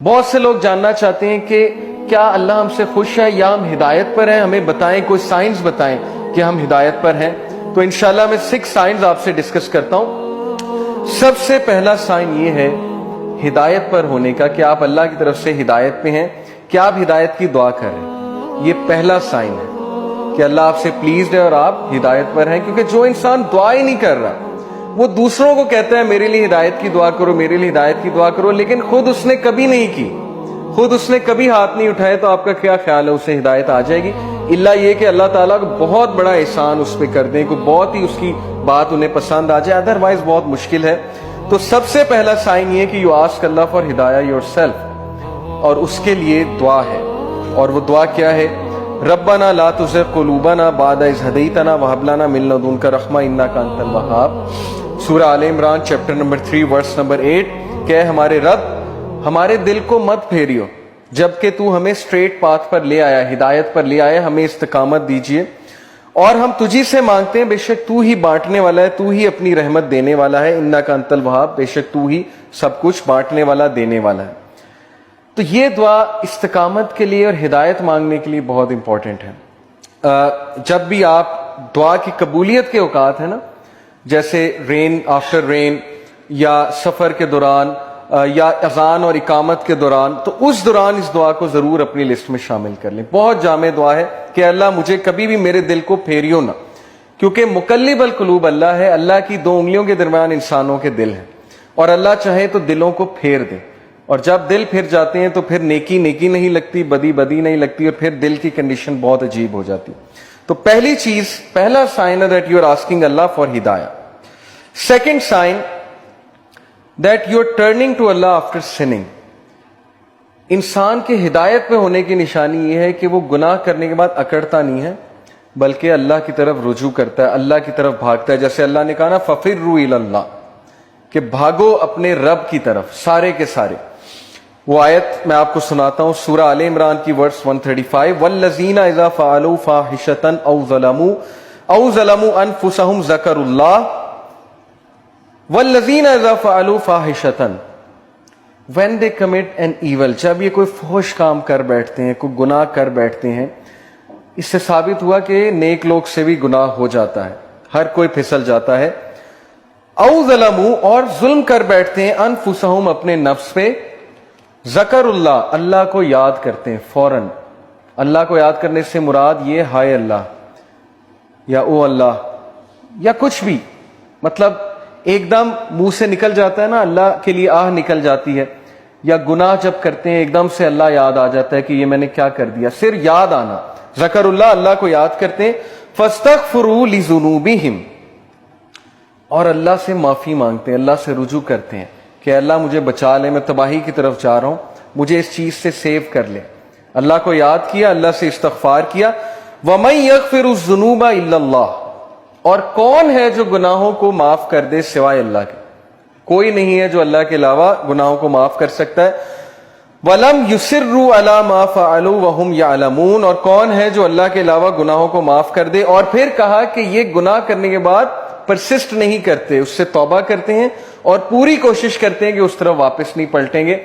بہت سے لوگ جاننا چاہتے ہیں کہ کیا اللہ ہم سے خوش ہے یا ہم ہدایت پر ہیں، ہمیں بتائیں، کوئی سائنس بتائیں کہ ہم ہدایت پر ہیں۔ تو انشاءاللہ میں 6 سائنس آپ سے ڈسکس کرتا ہوں۔ سب سے پہلا سائن یہ ہے ہدایت پر ہونے کا کہ آپ اللہ کی طرف سے ہدایت پہ ہیں، کہ آپ ہدایت کی دعا کر رہے ہیں۔ یہ پہلا سائن ہے کہ اللہ آپ سے پلیزڈ ہے اور آپ ہدایت پر ہیں، کیونکہ جو انسان دعا ہی نہیں کر رہا وہ دوسروں کو کہتا ہے میرے لیے ہدایت کی دعا کرو، میرے لیے ہدایت کی دعا کرو، لیکن خود اس نے کبھی نہیں کی، خود اس نے کبھی ہاتھ نہیں اٹھائے، تو آپ کا کیا خیال ہے اسے ہدایت آ جائے گی؟ الا یہ کہ اللہ تعالیٰ کو بہت بڑا احسان اس پہ کر دیں، کوئی بہت ہی اس کی بات انہیں پسند آ جائے، ادروائز بہت مشکل ہے۔ تو سب سے پہلا سائن یہ کہ یو آسک اللہ فار ہدایہ یور سیلف، اور اس کے لیے دعا ہے، اور وہ دعا کیا ہے؟ ربنا لا تزغ قلوبنا بعد اذ ہدیتنا وہب لنا من لدنک رحمہ انک انت الوہاب۔ سورہ Al Imran chapter number 3 verse number 8 کہ ہمارے رب ہمارے دل کو مت پھیریو جبکہ تو ہمیں اسٹریٹ پاتھ پر لے آیا، ہدایت پر لے آیا، ہمیں استقامت دیجیے، اور ہم تجھی سے مانگتے ہیں بے شک تو ہی بانٹنے والا ہے، تو ہی اپنی رحمت دینے والا ہے، انک انت الوہاب، بے شک تو ہی سب کچھ بانٹنے والا، دینے والا ہے۔ تو یہ دعا استقامت کے لیے اور ہدایت مانگنے کے لیے بہت امپورٹنٹ ہے۔ جب بھی آپ دعا کی قبولیت کے اوقات ہیں نا، جیسے رین آفٹر رین، یا سفر کے دوران، یا اذان اور اقامت کے دوران، تو اس دوران اس دعا کو ضرور اپنی لسٹ میں شامل کر لیں۔ بہت جامع دعا ہے کہ اللہ مجھے کبھی بھی میرے دل کو پھیریو نہ، کیونکہ مقلب القلوب اللہ ہے، اللہ کی 2 انگلیوں کے درمیان انسانوں کے دل ہیں، اور اللہ چاہے تو دلوں کو پھیر دے، اور جب دل پھر جاتے ہیں تو پھر نیکی نیکی نہیں لگتی، بدی بدی نہیں لگتی، اور پھر دل کی کنڈیشن بہت عجیب ہو جاتی۔ تو پہلی چیز، پہلا سائن ہے that you are asking Allah for ہدایہ۔ Second sign that you are turning to Allah after sinning. انسان کے ہدایت پہ ہونے کی نشانی یہ ہے کہ وہ گناہ کرنے کے بعد اکڑتا نہیں ہے، بلکہ اللہ کی طرف رجوع کرتا ہے، اللہ کی طرف بھاگتا ہے۔ جیسے اللہ نے کہا نا فَفِرُّوا إِلَى اللَّهِ، کہ بھاگو اپنے رب کی طرف، سارے کے سارے۔ وہ آیت میں آپ کو سناتا ہوں، سورہ آل عمران کی ورس 135، وَالَّذِينَ إِذَا فَعَلُوا فَاحِشَةً أَوْ ظَلَمُوا أَنفُسَهُمْ ذَكَرُوا اللَّهَ وَالَّذِينَ إِذَا فَعَلُوا فَاحِشَةً، when they commit an evil، جب یہ کوئی فحش کام کر بیٹھتے ہیں، کوئی گناہ کر بیٹھتے ہیں، اس سے ثابت ہوا کہ نیک لوگ سے بھی گناہ ہو جاتا ہے، ہر کوئی پھسل جاتا ہے۔ او ظلموا، اور ظلم کر بیٹھتے ہیں، انفسہم، اپنے نفس پہ، ذکر اللہ، اللہ کو یاد کرتے ہیں فوراً۔ اللہ کو یاد کرنے سے مراد یہ ہائے اللہ، یا او اللہ، یا کچھ بھی، مطلب ایک دم منہ سے نکل جاتا ہے نا، اللہ کے لیے آہ نکل جاتی ہے، یا گناہ جب کرتے ہیں ایک دم سے اللہ یاد آ جاتا ہے کہ یہ میں نے کیا کر دیا، صرف یاد آنا، ذکر اللہ، اللہ کو یاد کرتے ہیں۔ فاستغفروا لذنوبہم، اور اللہ سے معافی مانگتے ہیں، اللہ سے رجوع کرتے ہیں کہ اللہ مجھے بچا لے، میں تباہی کی طرف جا رہا ہوں، مجھے اس چیز سے سیو کر لے۔ اللہ کو یاد کیا، اللہ سے استغفار کیا۔ وَمَن يَغْفِرُ الذُّنُوبَ إِلَّا اللَّهُ، اور کون ہے جو گناہوں کو معاف کر دے سوائے اللہ کے؟ کوئی نہیں ہے جو اللہ کے علاوہ گناہوں کو معاف کر سکتا ہے۔ وَلَمْ يُصِرُّوا عَلَى مَا فَعَلُوا وَهُمْ يَعْلَمُونَ، اور کون ہے جو اللہ کے علاوہ گناہوں کو معاف کر دے، اور پھر کہا کہ یہ گناہ کرنے کے بعد پرسسٹ نہیں کرتے، اس سے توبہ کرتے ہیں اور پوری کوشش کرتے ہیں کہ اس طرف واپس نہیں پلٹیں گے۔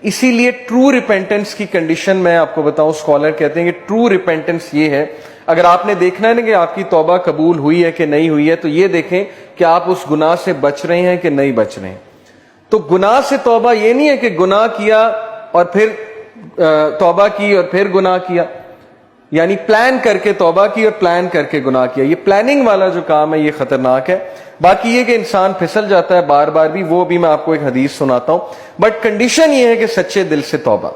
اسی لیے ٹرو ریپینٹنس کی کنڈیشن میں آپ کو بتاؤں، اسکالر کہتے ہیں کہ ٹرو ریپینٹنس یہ ہے، اگر آپ نے دیکھنا ہے نا کہ آپ کی توبہ قبول ہوئی ہے کہ نہیں ہوئی ہے، تو یہ دیکھیں کہ آپ اس گناہ سے بچ رہے ہیں کہ نہیں بچ رہے ہیں۔ تو گناہ سے توبہ یہ نہیں ہے کہ گناہ کیا اور پھر توبہ کی اور پھر گناہ کیا، یعنی پلان کر کے توبہ کی اور پلان کر کے گناہ کیا، یہ پلاننگ والا جو کام ہے یہ خطرناک ہے۔ باقی یہ کہ انسان پھسل جاتا ہے بار بار بھی، وہ بھی میں آپ کو ایک حدیث سناتا ہوں، بٹ کنڈیشن یہ ہے کہ سچے دل سے توبہ۔